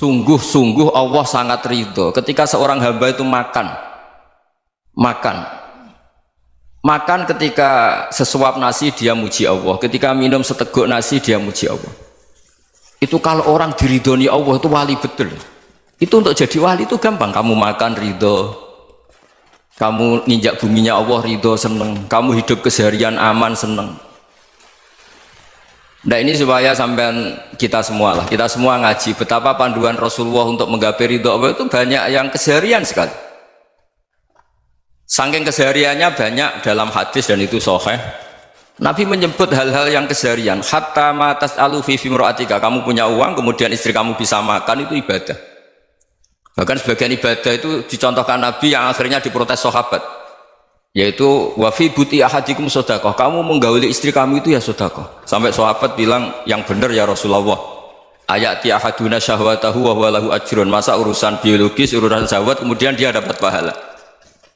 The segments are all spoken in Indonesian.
Sungguh-sungguh Allah sangat ridho ketika seorang hamba itu makan ketika sesuap nasi dia muji Allah, ketika minum seteguk nasi dia muji Allah. Itu kalau orang diridhoni Allah itu wali betul. Itu untuk jadi wali itu gampang, kamu makan ridho, kamu ninjak buminya Allah ridho seneng, kamu hidup keseharian aman seneng. Nah ini supaya sampean kita semua ngaji betapa panduan Rasulullah untuk menggapai ridho Allah itu banyak yang keseharian sekali. Saking kesehariannya banyak dalam hadis dan itu sahih. Nabi menyebut hal-hal yang keseharian. Hatta ma tas'alu fi imra'atika, kamu punya uang kemudian istri kamu bisa makan, itu ibadah. Bahkan sebagian ibadah itu dicontohkan Nabi yang akhirnya diprotes sahabat, yaitu wa fi buti ahadikum sedekah, kamu menggauli istri kamu itu ya sedekah. Sampai sahabat bilang, yang benar ya Rasulullah, ayati ahaduna syahwatahu wa huwa lahu ajrun, masa urusan biologis, urusan syahwat kemudian dia dapat pahala.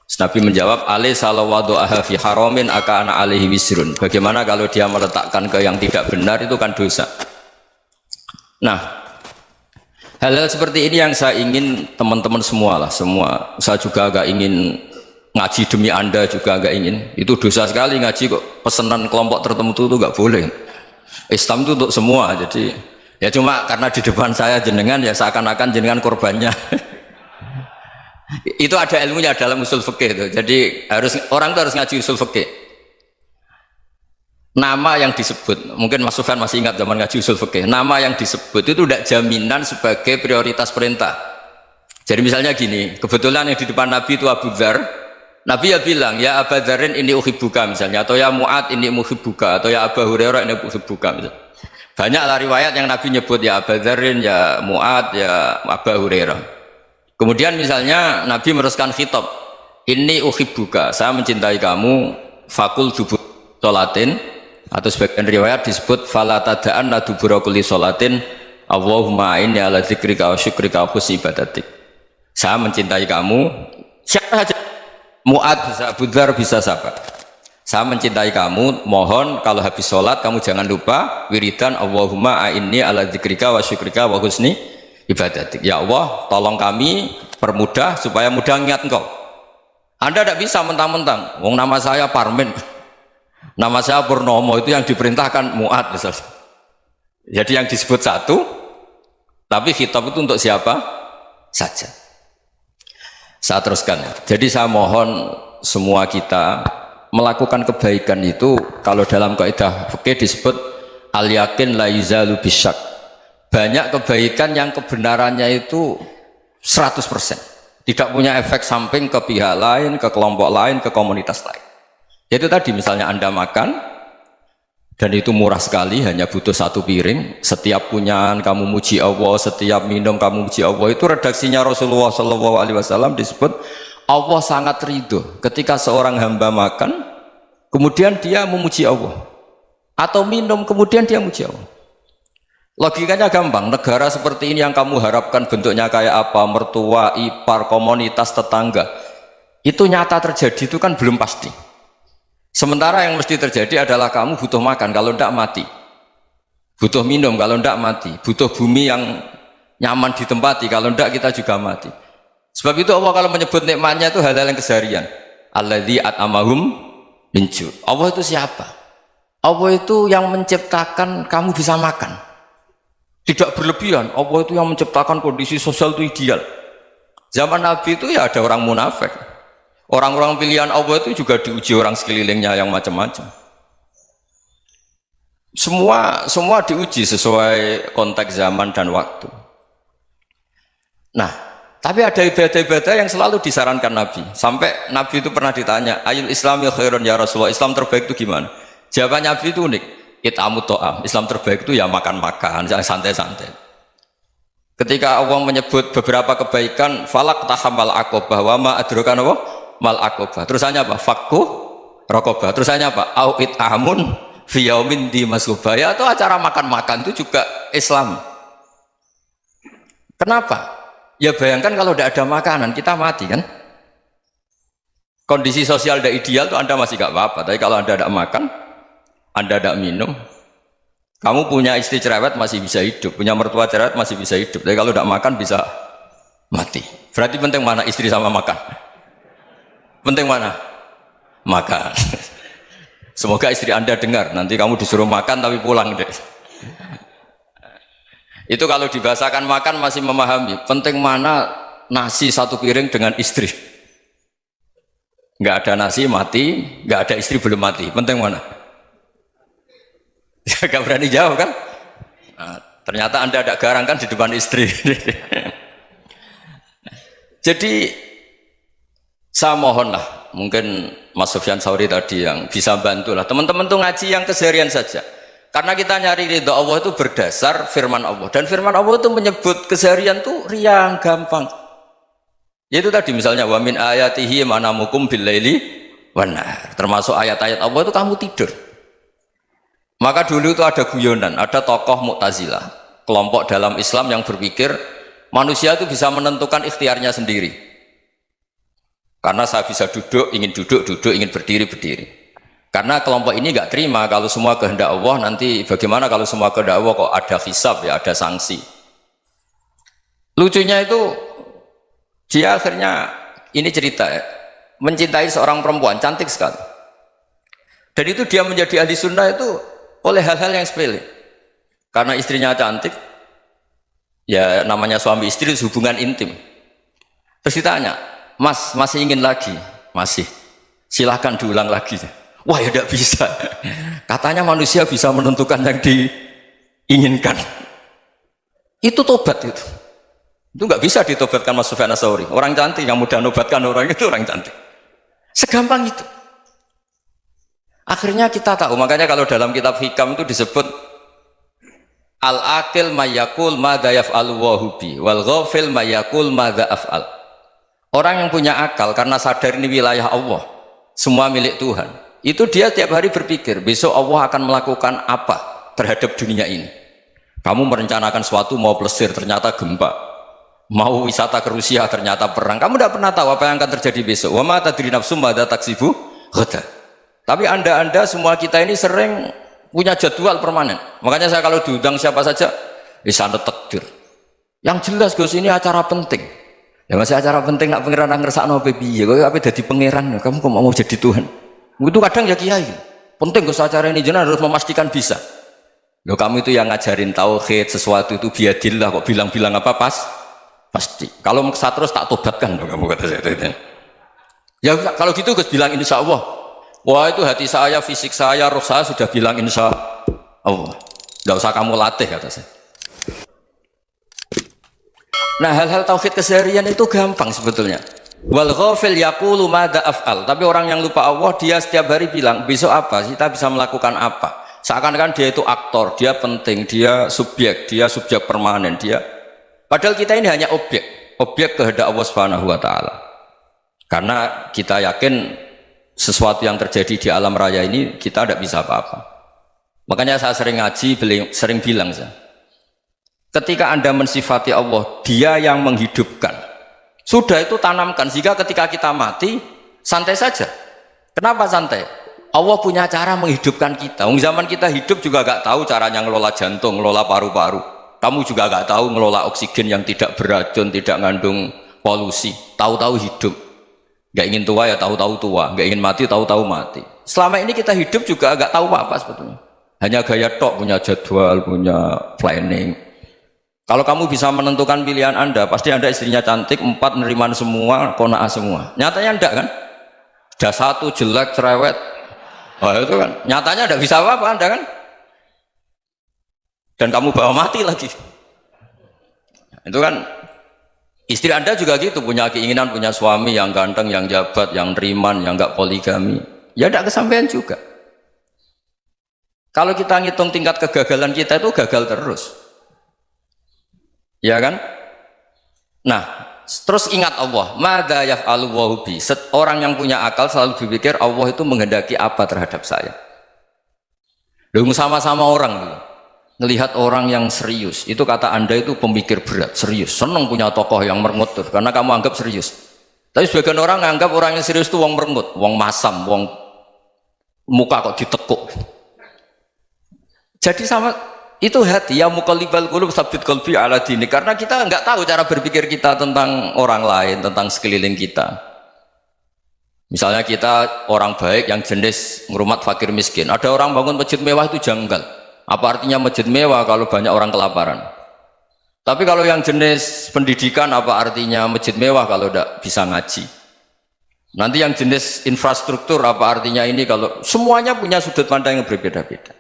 Nabi menjawab, alaysa lawada'aha fi haramin akana alaihi wisrun, bagaimana kalau dia meletakkan ke yang tidak benar, itu kan dosa. Nah, hal-hal seperti ini yang saya ingin teman-teman semua, saya juga agak ingin ngaji demi Anda, juga agak ingin. Itu dosa sekali ngaji kok pesanan kelompok tertentu itu nggak boleh. Islam itu untuk semua. Jadi ya cuma karena di depan saya jenengan ya seakan-akan jenengan korbannya. Itu ada ilmunya dalam usul fikih itu. Jadi orang itu harus ngaji usul fikih. Nama yang disebut, mungkin Mas Sufyan masih ingat zaman ngaji usul fikih. Nama yang disebut itu tidak jaminan sebagai prioritas perintah. Jadi misalnya gini, kebetulan yang di depan Nabi itu Abu Dzar. Nabi ya bilang, ya Aba Dzarin ini uhibbuka misalnya, atau ya Mu'ad ini uhibbuka, atau ya Abu Hurairah ini uhibbuka misalnya. Banyaklah riwayat yang Nabi nyebut ya Aba Dzarin, ya Mu'ad, ya Abu Hurairah. Kemudian misalnya Nabi meneruskan khitab, ini uhibbuka, saya mencintai kamu, fakul dubur sholatin, atau sebagian riwayat disebut fala tada'anna dubura kulli sholatin Allahumma inni ala dzikrika wa syukrika wa husni ibadatik. Saya mencintai kamu, siapa saja, Mu'ad bisa, Abu Dzar bisa, sahabat. Saya mencintai kamu, mohon kalau habis sholat kamu jangan lupa wiridan Allahumma inni ala dzikrika wa syukrika wa husni ibadatik. Ya Allah, tolong kami permudah supaya mudah ingat engkau. Anda tidak bisa mentang-mentang, wong nama saya Parmen, nama saya Purnomo, itu yang diperintahkan Mu'ad misalnya. Jadi yang disebut satu, tapi khitab itu untuk siapa saja. Saya teruskan ya. Jadi saya mohon semua kita melakukan kebaikan itu, kalau dalam kaidah fikih disebut al yakin la yuzalu bisyak. Banyak kebaikan yang kebenarannya itu 100%, tidak punya efek samping ke pihak lain, ke kelompok lain, ke komunitas lain. Yaitu tadi misalnya Anda makan dan itu murah sekali, hanya butuh satu piring, setiap punyaan kamu muji Allah, setiap minum kamu muji Allah. Itu redaksinya Rasulullah SAW disebut Allah sangat ridho ketika seorang hamba makan kemudian dia memuji Allah, atau minum kemudian dia muji Allah. Logikanya gampang, negara seperti ini yang kamu harapkan bentuknya kayak apa, mertua, ipar, komunitas, tetangga, itu nyata terjadi itu kan belum pasti. Sementara yang mesti terjadi adalah kamu butuh makan, kalau tidak mati. Butuh minum, kalau tidak mati. Butuh bumi yang nyaman ditempati, kalau tidak kita juga mati. Sebab itu Allah kalau menyebut nikmatnya itu hal-hal yang keseharian. Alladzi at'amahum min ju'. Allah itu siapa? Allah itu yang menciptakan kamu bisa makan. Tidak berlebihan. Allah itu yang menciptakan kondisi sosial itu ideal. Zaman Nabi itu ya ada orang munafik. Orang-orang pilihan Allah itu juga diuji orang sekelilingnya yang macam-macam. Semua diuji sesuai konteks zaman dan waktu. Nah, tapi ada ibadah-ibadah yang selalu disarankan Nabi. Sampai Nabi itu pernah ditanya, ayul islami khairun ya Rasulullah, Islam terbaik itu gimana? Jawaban Nabi itu unik. It'amut to'am, Islam terbaik itu ya makan-makan, yang santai-santai. Ketika Allah menyebut beberapa kebaikan, falak tahamal aqobah, wa ma adrokan apa? Mal aqobah. Terusannya apa? Fakku rokobah. Terusannya apa? Au it'amun fi yaumin di masubah. Ya, atau acara makan-makan itu juga Islam. Kenapa? Ya bayangkan kalau tidak ada makanan, kita mati kan? Kondisi sosial tidak ideal itu Anda masih gak apa-apa, tapi kalau Anda tidak makan, Anda tidak minum, Kamu punya istri cerewet masih bisa hidup, punya mertua cerewet masih bisa hidup. Tapi kalau tidak makan bisa mati. Berarti penting mana istri sama makan? Penting mana? Makan. Semoga istri Anda dengar. Nanti kamu disuruh makan tapi pulang deh. Itu kalau dibahasakan makan masih memahami. Penting mana nasi satu piring dengan istri. Nggak ada nasi mati, nggak ada istri belum mati. Penting mana? Gak berani jawab kan? Nah, ternyata Anda ada garang kan di depan istri. Jadi saya mohonlah, mungkin Mas Sufyan Sauri tadi yang bisa bantu lah. Teman-teman tuh ngaji yang keseharian saja. Karena kita nyari ridho Allah itu berdasar firman Allah. Dan firman Allah itu menyebut keseharian tuh riang, gampang. Yaitu tadi misalnya wa min ayatihi manamukum billaili wan nahar. Termasuk ayat-ayat Allah itu kamu tidur. Maka dulu itu ada guyonan, ada tokoh Mu'tazilah, kelompok dalam Islam yang berpikir manusia itu bisa menentukan ikhtiarnya sendiri. Karena saya bisa duduk, ingin berdiri, berdiri. Karena kelompok ini nggak terima kalau semua kehendak Allah, nanti bagaimana kalau semua kehendak Allah kok ada hisab ya, ada sanksi. Lucunya itu dia akhirnya, ini cerita ya, mencintai seorang perempuan, cantik sekali. Dan itu dia menjadi ahli sunnah itu oleh hal-hal yang sepele. Karena istrinya cantik, ya namanya suami istri itu hubungan intim. Terus ditanya, Mas, masih ingin lagi? Masih. Silahkan diulang lagi. Wah ya tidak bisa. Katanya manusia bisa menentukan yang diinginkan. Itu tobat itu. Itu nggak bisa ditobatkan Mas Sufyan Ats-Tsauri. Orang cantik yang mudah nobatkan orang itu orang cantik. Segampang itu. Akhirnya kita tahu, makanya kalau dalam kitab Hikam itu disebut al-aqil mayyakul madza yaf'alu wa hubi wal ghafil mayyakul madza af'al. Orang yang punya akal karena sadar ini wilayah Allah, semua milik Tuhan. Itu dia tiap hari berpikir, besok Allah akan melakukan apa terhadap dunia ini. Kamu merencanakan suatu mau plesir ternyata gempa. Mau wisata ke Rusia ternyata perang. Kamu tidak pernah tahu apa yang akan terjadi besok. Wa ma tadri nafsum madza taksibu ghadan. Tapi anda semua kita ini sering punya jadwal permanen. Makanya saya kalau diundang siapa saja, bisa takdir. Yang jelas Gus ini acara penting. Ya masih acara penting nak pangeran ngersakno piye? Kowe ape dadi pangeran? Kamu kok mau jadi Tuhan? Itu kadang ya kiai. Penting Gus acara ini jenengan harus memastikan bisa. Loh kamu itu yang ngajarin tauhid, sesuatu itu biadillah kok bilang-bilang apa pasti. Kalau maksa terus tak tobatkan loh kamu kata saya. Ya kalau gitu Gus bilang insya Allah. Wah itu hati saya, fisik saya, roh saya sudah bilang insya Allah. Tidak usah kamu latih kata saya. Nah hal-hal tauhid keseharian itu gampang sebetulnya. Wal ghafil yaqulu madza af'al. Tapi orang yang lupa Allah dia setiap hari bilang besok apa? Kita bisa melakukan apa? Seakan-akan dia itu aktor, dia penting, dia subjek permanen, dia. Padahal kita ini hanya objek kehendak Allah Subhanahu wa taala. Karena kita yakin sesuatu yang terjadi di alam raya ini kita tidak bisa apa-apa. Makanya saya sering ngaji, sering bilang saya, ketika Anda mensifati Allah, dia yang menghidupkan. Sudah itu tanamkan, sehingga ketika kita mati, santai saja. Kenapa santai? Allah punya cara menghidupkan kita. Zaman kita hidup juga gak tahu caranya ngelola jantung, ngelola paru-paru. Kamu juga gak tahu ngelola oksigen yang tidak beracun, tidak mengandung polusi. Tahu-tahu hidup. Gak ingin tua ya tahu-tahu tua, gak ingin mati tahu-tahu mati. Selama ini kita hidup juga gak tahu apa-apa sebetulnya. Hanya gaya tok, punya jadwal, punya planning. Kalau kamu bisa menentukan pilihan Anda, pasti Anda istrinya cantik, 4 neriman semua, kona'ah semua. Nyatanya enggak kan? Ada 1 jelek, cerewet. Oh itu kan, nyatanya enggak bisa apa-apa Anda kan? Dan kamu bawa mati lagi. Itu kan, istri Anda juga gitu, punya keinginan, punya suami yang ganteng, yang jabat, yang neriman, yang enggak poligami. Ya enggak kesampaian juga. Kalau kita ngitung tingkat kegagalan kita itu gagal terus. Ya kan? Nah, terus ingat Allah, madza yaf'alu wa bi. Orang yang punya akal selalu berpikir Allah itu menghendaki apa terhadap saya. Lalu sama-sama orang melihat orang yang serius, itu kata Anda itu pemikir berat, serius, senang punya tokoh yang merengut karena kamu anggap serius. Tapi sebagian orang anggap orang yang serius itu wong merengut, wong masam, wong muka kok ditekuk. Jadi sama itu hati, ya muqallibal qulub tsabbit qalbi ala dinik, karena kita nggak tahu cara berpikir kita tentang orang lain, tentang sekeliling kita. Misalnya kita orang baik yang jenis ngrumat fakir miskin, ada orang bangun masjid mewah itu janggal. Apa artinya masjid mewah kalau banyak orang kelaparan? Tapi kalau yang jenis pendidikan, apa artinya masjid mewah kalau tidak bisa ngaji? Nanti yang jenis infrastruktur, apa artinya ini kalau semuanya punya sudut pandang yang berbeda-beda.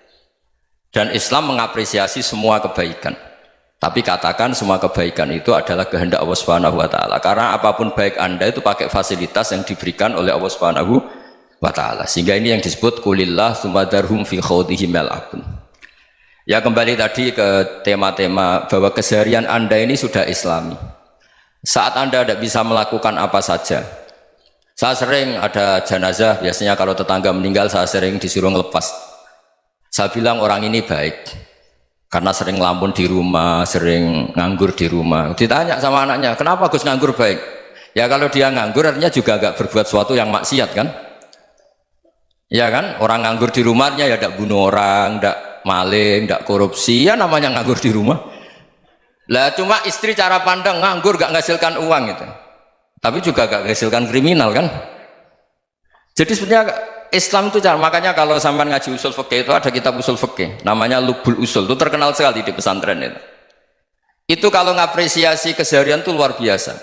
Dan Islam mengapresiasi semua kebaikan. Tapi katakan semua kebaikan itu adalah kehendak Allah Subhanahu wa taala. Karena apapun baik Anda itu pakai fasilitas yang diberikan oleh Allah Subhanahu wa taala. Sehingga ini yang disebut qulillah tsumma darhum fi khawdihim yal'abun. Ya, kembali tadi ke tema-tema bahwa keseharian Anda ini sudah Islami. Saat Anda tidak bisa melakukan apa saja. Saya sering ada jenazah, biasanya kalau tetangga meninggal saya sering disuruh ngelepas. Saya bilang orang ini baik karena sering ngelamun di rumah, sering nganggur di rumah. Ditanya sama anaknya, kenapa Gus nganggur baik? Ya kalau dia nganggur artinya juga agak berbuat sesuatu yang maksiat kan? Ya kan? Orang nganggur di rumahnya ya tidak bunuh orang, tidak maling, tidak korupsi, ya namanya nganggur di rumah. Lah cuma istri cara pandang nganggur gak menghasilkan uang gitu. Tapi juga gak menghasilkan kriminal kan? Jadi sebenarnya Islam itu cara, makanya kalau sampai ngaji usul fikih itu ada kitab usul fikih namanya Lubul Usul, itu terkenal sekali di pesantren itu. Itu kalau ngapresiasi keseharian itu luar biasa.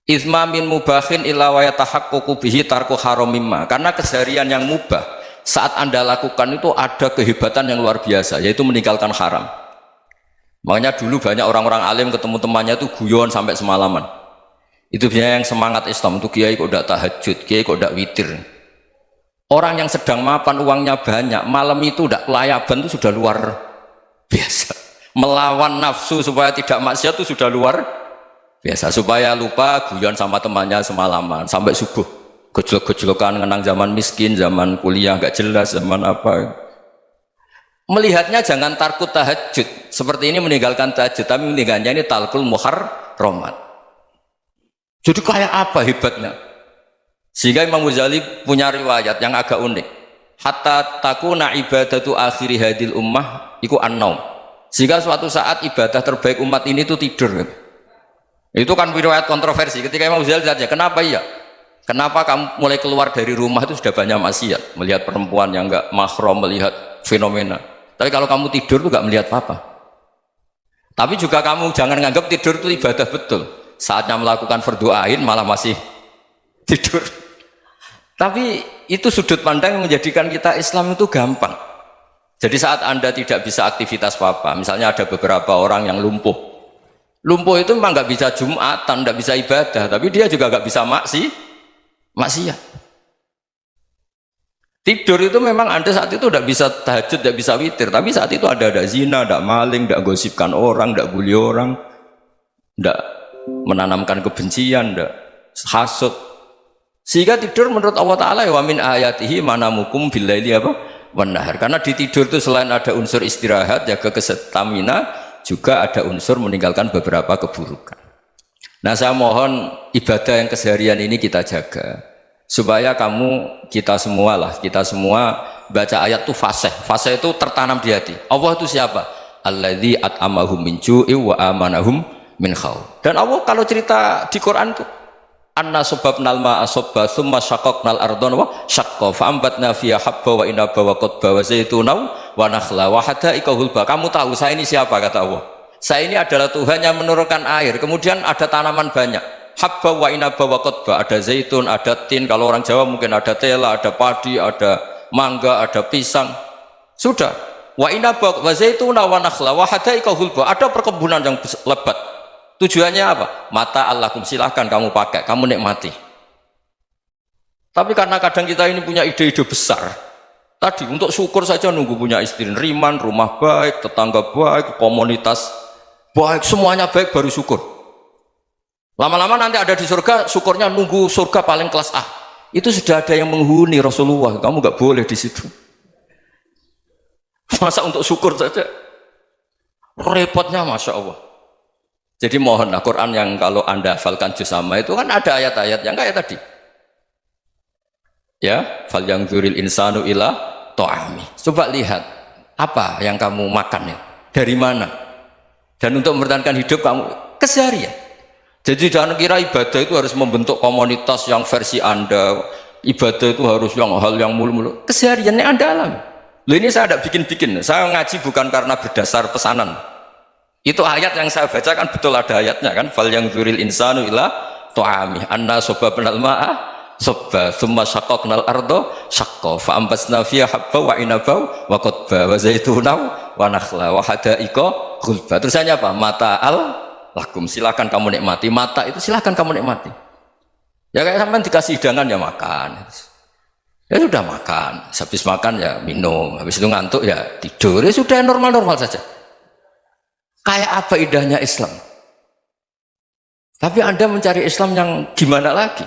Izma min mubahin illa wa yatahaqququ bihi tarku haram mimma. Karena keseharian yang mubah saat Anda lakukan itu ada kehebatan yang luar biasa, yaitu meninggalkan haram. Makanya dulu banyak orang-orang alim ketemu temannya itu guyon sampai semalaman. Itu biasanya yang semangat Islam itu, kiai kok tidak tahajud, kiai kok tidak witir. Orang yang sedang mapan uangnya banyak, malam itu tidak kelayaban itu sudah luar biasa. Melawan nafsu supaya tidak maksiat itu sudah luar biasa. Supaya lupa guyon sama temannya semalaman sampai subuh. Gejolak-gejolokan kenang zaman miskin, zaman kuliah nggak jelas, zaman apa. Melihatnya jangan tarkut tahajud. Seperti ini meninggalkan tahajud, tapi meninggalnya ini talkul muharramat. Jadi kayak apa hebatnya? Sehingga Imam Ghazali punya riwayat yang agak unik. Hatta takuna ibadatu akhiri hadil ummah iku an-naum. Sehingga suatu saat ibadah terbaik umat ini itu tidur. Itu kan riwayat kontroversi. Ketika Imam Ghazali tanya, kenapa iya? Kenapa kamu mulai keluar dari rumah itu sudah banyak maksiat? Melihat perempuan yang enggak mahram, melihat fenomena. Tapi kalau kamu tidur itu enggak melihat apa-apa. Tapi juga kamu jangan nganggap tidur itu ibadah betul. Saatnya melakukan fardu ain malah masih tidur. Tapi itu sudut pandang yang menjadikan kita Islam itu gampang. Jadi saat Anda tidak bisa aktivitas apa-apa, misalnya ada beberapa orang yang lumpuh. Lumpuh itu memang nggak bisa Jumatan, nggak bisa ibadah, tapi dia juga nggak bisa maksiat. Tidur itu memang Anda saat itu tidak bisa tahajud, tidak bisa witir, tapi saat itu ada zina, ada maling, tidak gosipkan orang, tidak bully orang, tidak menanamkan kebencian, tidak hasud. Sehingga tidur menurut Allah Ta'ala wa min ayatihi manamukum billaili apa? Wan-nahar. Karena di tidur itu selain ada unsur istirahat, jaga kestamina, juga ada unsur meninggalkan beberapa keburukan. Nah, saya mohon ibadah yang keseharian ini kita jaga. Supaya kita semua baca ayat itu fasih. Fasih itu tertanam di hati. Allah itu siapa? Alladzi at'amahum min ju'i wa amanahum min khawf. Dan Allah kalau cerita di Quran itu anna subabnal ma'a subba thumma syaqaqnal ardhan wa syaqqa fa'ambatna fiha habba wa inaba wa qadba wa zaituna wa nakhla wa hadaika hulba. Kamu tahu saya ini siapa, kata Allah. Saya ini adalah Tuhan yang menurunkan air, kemudian ada tanaman banyak, habba wa inaba wa qadba, ada zaitun, ada tin, kalau orang Jawa mungkin ada tela, ada padi, ada mangga, ada pisang. Sudah. Wa inaba wa zaituna wa nakhla wa hadaika hulba, ada perkebunan yang lebat. Tujuannya apa? Mata Allahkum, silahkan kamu pakai, kamu nikmati. Tapi karena kadang kita ini punya ide-ide besar, tadi untuk syukur saja nunggu punya istri riman, rumah baik, tetangga baik, komunitas baik, semuanya baik baru syukur. Lama-lama nanti ada di surga, syukurnya nunggu surga paling kelas A. Itu sudah ada yang menghuni Rasulullah, kamu nggak boleh di situ. Masa untuk syukur saja? Repotnya Masya Allah. Jadi mohonlah Quran yang kalau Anda hafalkan juz sama itu kan ada ayat-ayat yang kayak tadi. Ya, fal yang dzuril insanu ila ta'ami. Coba lihat Apa yang kamu makan ya? Dari mana? Dan untuk mempertahankan hidup kamu keseharian. Jadi jangan kira ibadah itu harus membentuk komunitas yang versi Anda. Ibadah itu harus hal yang mulu-mulu. Kesehariannya Anda alami. Loh, ini saya tidak bikin-bikin. Saya ngaji bukan karena berdasar pesanan. Itu ayat yang saya baca kan betul ada ayatnya kan. Fal yang dzuril insanu ila ta'ami anna sobabnal ma'a sobba thumma syaqaqnal ardo syaqqa fa ambasna fiha habba wa inaba wa qadba wa zaituna wa nakhla wa hadaika ghulba. Terusannya apa? Mata'al lakum, silakan kamu nikmati. Mata itu silakan kamu nikmati. Ya kayak sampean dikasih hidangan ya makan. Ya sudah makan, habis makan ya minum, habis itu ngantuk ya tidur. Ya sudah normal-normal saja. Kayak apa indahnya Islam? Tapi Anda mencari Islam yang gimana lagi?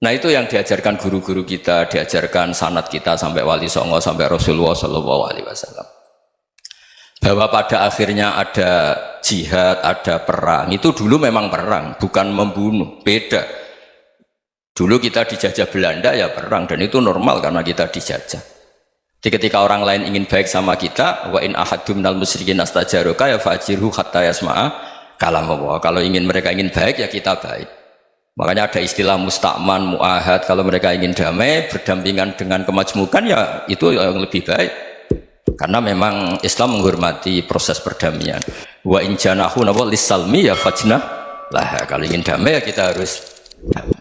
Nah itu yang diajarkan guru-guru kita, diajarkan sanad kita sampai Wali Songo, sampai Rasulullah SAW. Bahwa pada akhirnya ada jihad, ada perang. Itu dulu memang perang, bukan membunuh, beda. Dulu kita dijajah Belanda ya perang, dan itu normal karena kita dijajah. Jadi ketika orang lain ingin baik sama kita, wa in ahadum minal musyrikin astajaruka ya fajirhu hatta yasma'a kalam Allah. Kalau mereka ingin baik ya kita baik. Makanya ada istilah musta'man, mu'ahad. Kalau mereka ingin damai, berdampingan dengan kemajmukan ya itu yang lebih baik. Karena memang Islam menghormati proses perdamaian. Wa in janahu lis-salmi ya fajnah lah. Kalau ingin damai ya kita harus damai.